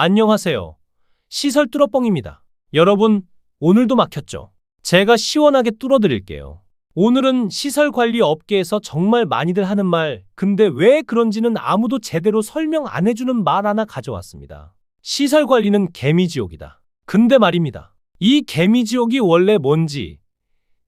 안녕하세요. 시설 뚫어뻥입니다. 여러분, 오늘도 막혔죠? 제가 시원하게 뚫어드릴게요. 오늘은 시설 관리 업계에서 정말 많이들 하는 말, 근데 왜 그런지는 아무도 제대로 설명 안 해주는 말 하나 가져왔습니다. 시설 관리는 개미지옥이다. 근데 말입니다. 이 개미지옥이 원래 뭔지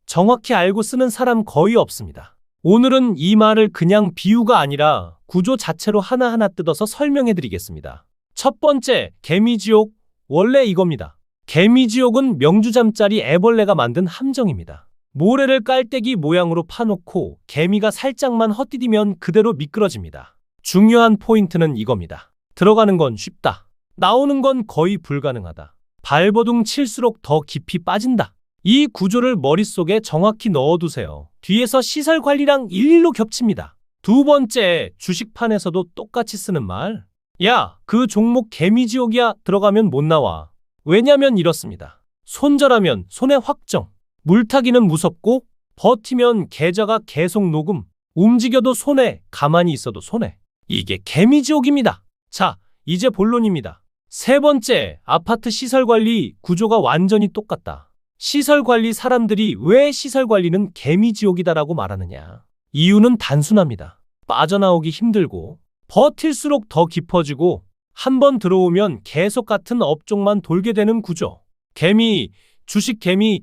정확히 알고 쓰는 사람 거의 없습니다. 오늘은 이 말을 그냥 비유가 아니라 구조 자체로 하나하나 뜯어서 설명해 드리겠습니다. 첫 번째, 개미지옥. 원래 이겁니다. 개미지옥은 명주잠자리 애벌레가 만든 함정입니다. 모래를 깔때기 모양으로 파놓고 개미가 살짝만 헛디디면 그대로 미끄러집니다. 중요한 포인트는 이겁니다. 들어가는 건 쉽다. 나오는 건 거의 불가능하다. 발버둥 칠수록 더 깊이 빠진다. 이 구조를 머릿속에 정확히 넣어두세요. 뒤에서 시설 관리랑 일일로 겹칩니다. 두 번째, 주식판에서도 똑같이 쓰는 말. 야, 그 종목 개미지옥이야. 들어가면 못 나와. 왜냐면 이렇습니다. 손절하면 손해 확정. 물타기는 무섭고 버티면 계좌가 계속 녹음. 움직여도 손해, 가만히 있어도 손해. 이게 개미지옥입니다. 자, 이제 본론입니다. 세 번째, 아파트 시설관리 구조가 완전히 똑같다. 시설관리 사람들이 왜 시설관리는 개미지옥이다라고 말하느냐. 이유는 단순합니다. 빠져나오기 힘들고 버틸수록 더 깊어지고 한번 들어오면 계속 같은 업종만 돌게 되는 구조. 개미, 주식 개미,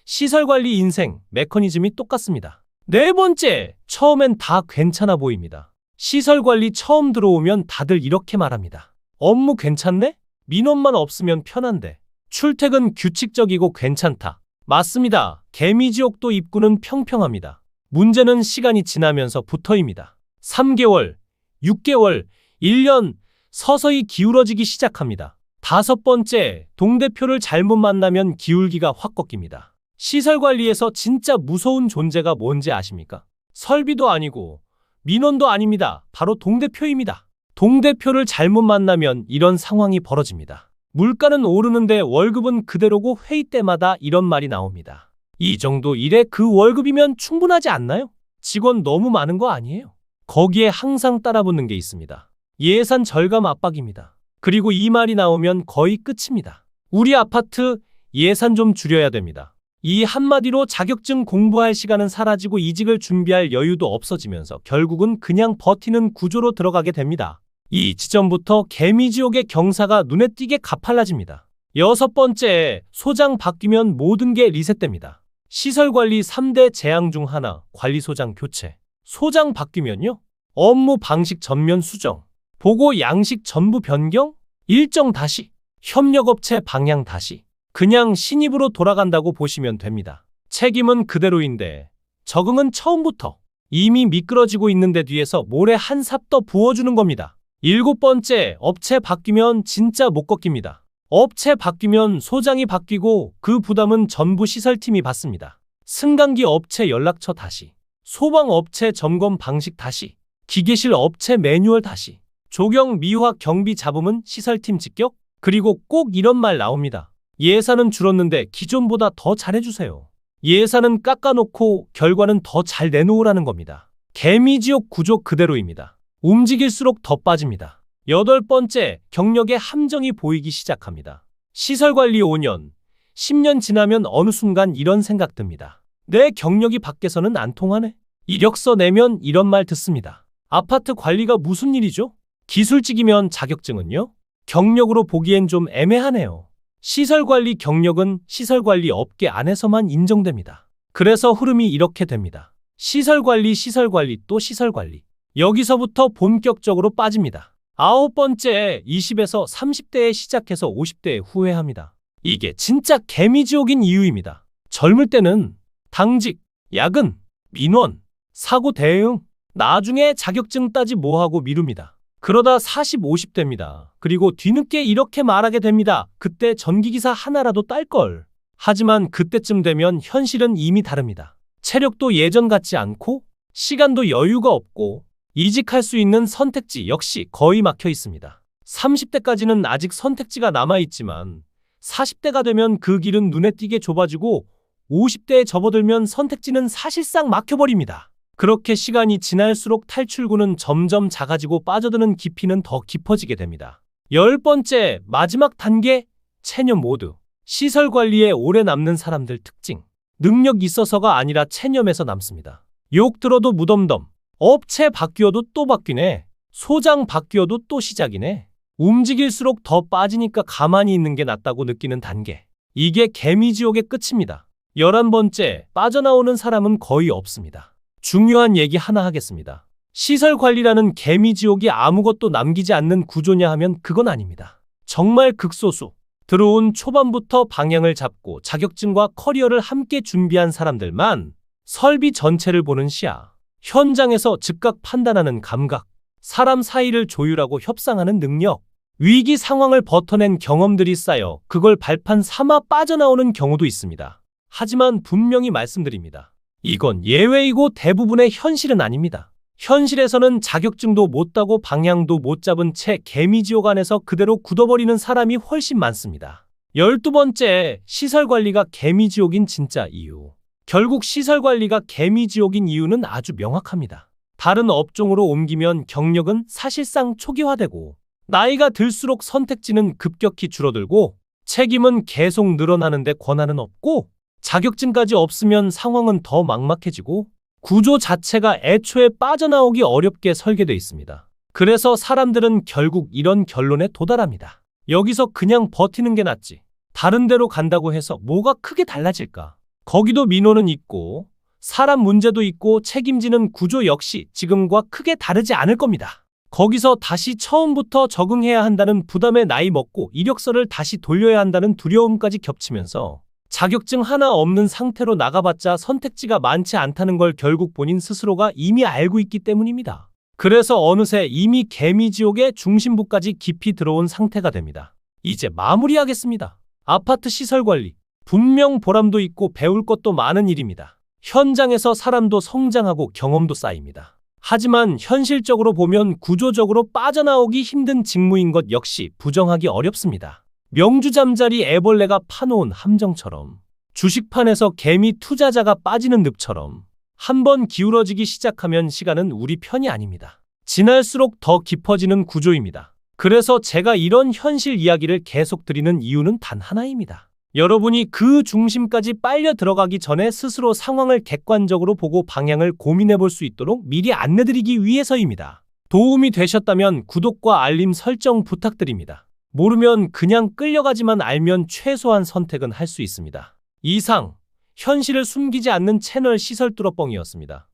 시설관리 인생, 메커니즘이 똑같습니다. 네 번째, 처음엔 다 괜찮아 보입니다. 시설관리 처음 들어오면 다들 이렇게 말합니다. 업무 괜찮네? 민원만 없으면 편한데. 출퇴근 규칙적이고 괜찮다. 맞습니다. 개미지옥도 입구는 평평합니다. 문제는 시간이 지나면서 붙어입니다. 3개월, 6개월, 1년 서서히 기울어지기 시작합니다. 다섯 번째, 동대표를 잘못 만나면 기울기가 확 꺾입니다. 시설관리에서 진짜 무서운 존재가 뭔지 아십니까? 설비도 아니고 민원도 아닙니다. 바로 동대표입니다. 동대표를 잘못 만나면 이런 상황이 벌어집니다. 물가는 오르는데 월급은 그대로고 회의 때마다 이런 말이 나옵니다. 이 정도 일에 그 월급이면 충분하지 않나요? 직원 너무 많은 거 아니에요? 거기에 항상 따라붙는 게 있습니다. 예산 절감 압박입니다. 그리고 이 말이 나오면 거의 끝입니다. 우리 아파트 예산 좀 줄여야 됩니다. 이 한마디로 자격증 공부할 시간은 사라지고 이직을 준비할 여유도 없어지면서 결국은 그냥 버티는 구조로 들어가게 됩니다. 이 지점부터 개미지옥의 경사가 눈에 띄게 가팔라집니다. 여섯 번째, 소장 바뀌면 모든 게 리셋됩니다. 시설관리 3대 재앙 중 하나, 관리소장 교체. 소장 바뀌면요? 업무 방식 전면 수정, 보고 양식 전부 변경, 일정 다시, 협력업체 방향 다시. 그냥 신입으로 돌아간다고 보시면 됩니다. 책임은 그대로인데 적응은 처음부터. 이미 미끄러지고 있는데 뒤에서 모래 한 삽 더 부어주는 겁니다. 일곱 번째, 업체 바뀌면 진짜 못 꺾입니다. 업체 바뀌면 소장이 바뀌고 그 부담은 전부 시설팀이 받습니다. 승강기 업체 연락처 다시, 소방업체 점검 방식 다시, 기계실 업체 매뉴얼 다시, 조경 미화 경비 잡음은 시설팀 직격. 그리고 꼭 이런 말 나옵니다. 예산은 줄었는데 기존보다 더 잘해주세요. 예산은 깎아놓고 결과는 더 잘 내놓으라는 겁니다. 개미지옥 구조 그대로입니다. 움직일수록 더 빠집니다. 여덟 번째, 경력의 함정이 보이기 시작합니다. 시설관리 5년, 10년 지나면 어느 순간 이런 생각 듭니다. 내 경력이 밖에서는 안 통하네? 이력서 내면 이런 말 듣습니다. 아파트 관리가 무슨 일이죠? 기술직이면 자격증은요? 경력으로 보기엔 좀 애매하네요. 시설관리 경력은 시설관리 업계 안에서만 인정됩니다. 그래서 흐름이 이렇게 됩니다. 시설관리 또 시설관리. 여기서부터 본격적으로 빠집니다. 아홉 번째, 20에서 30대에 시작해서 50대에 후회합니다. 이게 진짜 개미지옥인 이유입니다. 젊을 때는 당직, 야근, 민원, 사고 대응, 나중에 자격증 따지 뭐하고 미룹니다. 그러다 40, 50대입니다. 그리고 뒤늦게 이렇게 말하게 됩니다. 그때 전기기사 하나라도 딸걸. 하지만 그때쯤 되면 현실은 이미 다릅니다. 체력도 예전 같지 않고 시간도 여유가 없고 이직할 수 있는 선택지 역시 거의 막혀 있습니다. 30대까지는 아직 선택지가 남아있지만 40대가 되면 그 길은 눈에 띄게 좁아지고 50대에 접어들면 선택지는 사실상 막혀버립니다. 그렇게 시간이 지날수록 탈출구는 점점 작아지고 빠져드는 깊이는 더 깊어지게 됩니다. 10번째, 마지막 단계, 체념 모드. 시설 관리에 오래 남는 사람들 특징. 능력 있어서가 아니라 체념에서 남습니다. 욕 들어도 무덤덤. 업체 바뀌어도 또 바뀌네. 소장 바뀌어도 또 시작이네. 움직일수록 더 빠지니까 가만히 있는 게 낫다고 느끼는 단계. 이게 개미지옥의 끝입니다. 11번째, 빠져나오는 사람은 거의 없습니다. 중요한 얘기 하나 하겠습니다. 시설 관리라는 개미지옥이 아무것도 남기지 않는 구조냐 하면 그건 아닙니다. 정말 극소수. 들어온 초반부터 방향을 잡고 자격증과 커리어를 함께 준비한 사람들만 설비 전체를 보는 시야, 현장에서 즉각 판단하는 감각, 사람 사이를 조율하고 협상하는 능력, 위기 상황을 버텨낸 경험들이 쌓여 그걸 발판 삼아 빠져나오는 경우도 있습니다. 하지만 분명히 말씀드립니다. 이건 예외이고 대부분의 현실은 아닙니다. 현실에서는 자격증도 못 따고 방향도 못 잡은 채 개미지옥 안에서 그대로 굳어버리는 사람이 훨씬 많습니다. 12번째, 시설관리가 개미지옥인 진짜 이유. 결국 시설관리가 개미지옥인 이유는 아주 명확합니다. 다른 업종으로 옮기면 경력은 사실상 초기화되고 나이가 들수록 선택지는 급격히 줄어들고 책임은 계속 늘어나는데 권한은 없고 자격증까지 없으면 상황은 더 막막해지고 구조 자체가 애초에 빠져나오기 어렵게 설계되어 있습니다. 그래서 사람들은 결국 이런 결론에 도달합니다. 여기서 그냥 버티는 게 낫지. 다른 데로 간다고 해서 뭐가 크게 달라질까? 거기도 민원은 있고 사람 문제도 있고 책임지는 구조 역시 지금과 크게 다르지 않을 겁니다. 거기서 다시 처음부터 적응해야 한다는 부담에 나이 먹고 이력서를 다시 돌려야 한다는 두려움까지 겹치면서 자격증 하나 없는 상태로 나가봤자 선택지가 많지 않다는 걸 결국 본인 스스로가 이미 알고 있기 때문입니다. 그래서 어느새 이미 개미지옥의 중심부까지 깊이 들어온 상태가 됩니다. 이제 마무리하겠습니다. 아파트 시설 관리. 분명 보람도 있고 배울 것도 많은 일입니다. 현장에서 사람도 성장하고 경험도 쌓입니다. 하지만 현실적으로 보면 구조적으로 빠져나오기 힘든 직무인 것 역시 부정하기 어렵습니다. 명주잠자리 애벌레가 파놓은 함정처럼, 주식판에서 개미 투자자가 빠지는 늪처럼 한번 기울어지기 시작하면 시간은 우리 편이 아닙니다. 지날수록 더 깊어지는 구조입니다. 그래서 제가 이런 현실 이야기를 계속 드리는 이유는 단 하나입니다. 여러분이 그 중심까지 빨려 들어가기 전에 스스로 상황을 객관적으로 보고 방향을 고민해 볼 수 있도록 미리 안내드리기 위해서입니다. 도움이 되셨다면 구독과 알림 설정 부탁드립니다. 모르면 그냥 끌려가지만 알면 최소한 선택은 할 수 있습니다. 이상, 현실을 숨기지 않는 채널 시설 뚫어뻥이었습니다.